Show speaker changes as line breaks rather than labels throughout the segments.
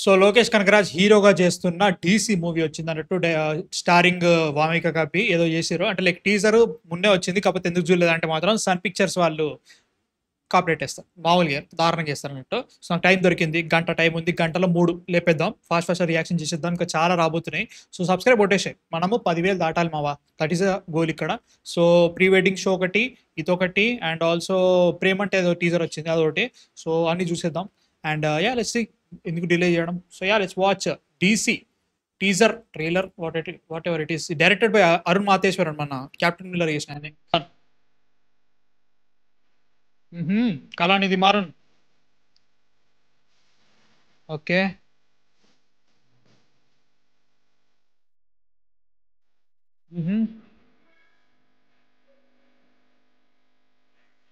so Lokesh Kanagaraj హీరోగా చేస్తున్న DC movie వచ్చింది అన్నట్టు స్టారింగ్ వామిక కపి ఏదో చేసారు అంటే లైక్ టీజర్ ముందే వచ్చింది కాకపోతే ఎందుకు చూడలేదు అంటే మాత్రం సన్ పిక్చర్స్ వాళ్ళు కాపరేట్ వేస్తారు మామూలుగా దారుణంగా చేస్తారు అన్నట్టు సో నాకు టైం దొరికింది గంట టైం ఉంది గంటలో 3 లేపేద్దాం ఫాస్ట్ ఫాస్ట్ రియాక్షన్ చేసేద్దాం ఇంకా చాలా రాబోతున్నాయి సో సబ్స్క్రైబ్ కొట్టేసాయి మనము 10,000 దాటాలి మావా దట్ ఈస్ అ గోల్ ఇక్కడ సో ప్రీ వెడ్డింగ్ షో ఒకటి ఇదొకటి అండ్ ఆల్సో ప్రేమ్ అంటే ఏదో టీజర్ వచ్చింది అదొకటి సో అన్ని చూసేద్దాం అండ్ యా లెట్స్ సీ ఎందుకు డిలే చేయడం so ya let's watch DC teaser trailer whatever it is directed by Arun Matheswaran మన క్యాప్టెన్ మిల్లర్ చేసిన ఆయన Kalanidhi Maran okay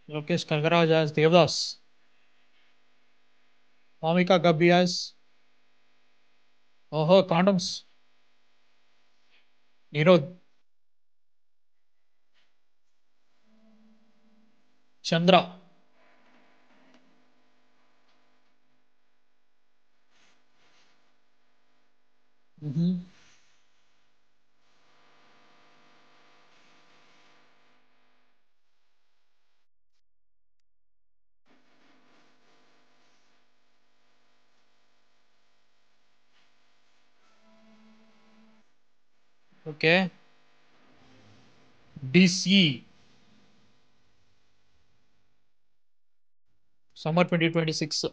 Lokesh Kanagaraj as Devadas Wamiqa Gabbi as ఓహో condoms Nirodh Chandra okay DC summer 2026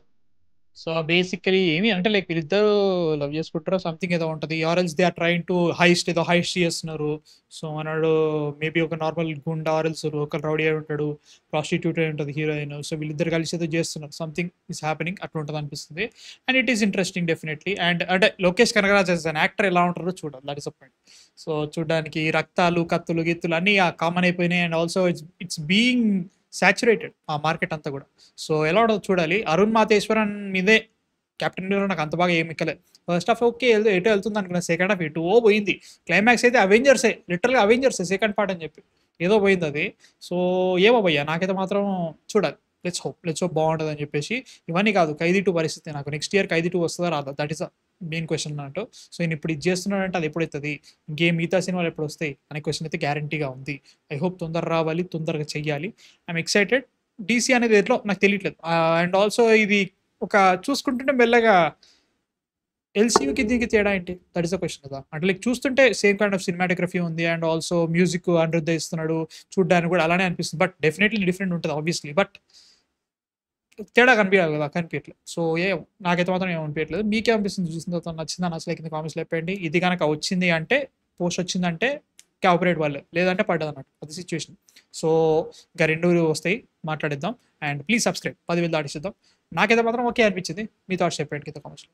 so basically ఏమి అంటే లైక్ వీళ్ళిద్దరు లవ్ చేసుకుంటారో సంథింగ్ ఏదో ఉంటుంది ఆర్ఎల్స్ they are train to heist ఏదో హైస్ట్ చేస్తున్నారు సో మనడు మేబీ ఒక నార్మల్ గుండా ఆర్ఎల్స్ ఒక రౌడీ అయి ఉంటాడు ప్రాస్టిట్యూట్ అయి ఉంటుంది హీరోయిన్ సో వీళ్ళిద్దరు కలిసి ఏదో చేస్తున్నారు సంథింగ్ ఈస్ హ్యాపెనింగ్ అట్లా ఉంటుంది అనిపిస్తుంది and it is interesting definitely and అంటే Lokesh Kanagaraj as an actor ఎలా ఉంటారో చూడాలి that is a point so చూడడానికి రక్తాలు కత్తులు గిత్తులు అన్నీ కామన్ అయిపోయినాయి and also it's being saturated ఆ మార్కెట్ అంతా కూడా సో ఎలా ఉండదు చూడాలి అరుణ్ మాతేశ్వరన్ మీదే కెప్టెన్ మిల్లర్ నాకు అంత బాగా ఏమి ఎక్కలేదు ఫస్ట్ హాఫ్ ఓకే ఎటో వెళ్తుంది అనుకున్నా సెకండ్ హాఫ్ ఎటు పోయింది క్లైమాక్స్ అయితే అవెంజర్సే లిటరల్గా అవెంజర్సే సెకండ్ పార్ట్ అని చెప్పి ఏదో పోయింది అది సో ఏమో భయ్యా నాకైతే మాత్రం చూడాలి లెట్స్ హోప్ బాగుంటుంది అని చెప్పేసి ఇవన్నీ కాదు ఖైదీ 2 పరిస్థితి నాకు నెక్స్ట్ ఇయర్ ఖైదీ 2 వస్తుందా రాదా దట్ ఈస్ మెయిన్ క్వశ్చన్ అన్నట్టు సో నేను ఇప్పుడు ఇది చేస్తున్నాడంటే అది ఎప్పుడు అవుతుంది ఇంకేం మిగతా సినిమాలు ఎప్పుడు వస్తాయి అనే క్వశ్చన్ అయితే గ్యారంటీగా ఉంది ఐ హోప్ తొందర రావాలి తొందరగా చెయ్యాలి ఐఎమ్ ఎక్సైటెడ్ డీసీ అనేది ఎట్లా నాకు తెలియట్లేదు అండ్ ఆల్సో ఇది ఒక చూసుకుంటుంటే మెల్లగా ఎల్సీయూకి దీనికి తేడా ఏంటి దట్ ఇస్ అ క్వశ్చన్ కదా అంటే లైక్ చూస్తుంటే సేమ్ కైండ్ ఆఫ్ సినిమాటోగ్రఫీ ఉంది అండ్ ఆల్సో మ్యూజిక్ అనిరుద్ధ ఇస్తున్నాడు చూడడానికి కూడా అలానే అనిపిస్తుంది బట్ డెఫినెట్లీ డిఫరెంట్ ఉంటుంది ఆబ్వియస్లీ బట్ తేడా కనిపించాలి కదా కనిపించట్లేదు సో నాకైతే మాత్రం ఏమనిపించట్లేదు మీకే అనిపిస్తుంది చూసిన తర్వాత నచ్చిందా నచ్చలే కింద కామెంట్స్ చెప్పండి ఇది కనుక వచ్చింది అంటే పోస్ట్ వచ్చిందంటే కాపరేట్ వాళ్ళే లేదంటే పడ్డది అన్నట్టు అది సిచ్యువేషన్ సో ఇంకా 2 వస్తాయి మాట్లాడిద్దాం అండ్ ప్లీజ్ సబ్స్క్రైబ్ 10,000 దాటిస్తాం నాకైతే మాత్రం ఓకే అనిపించింది మీ థాట్స్ చెప్పండి కింద కామెంట్స్లో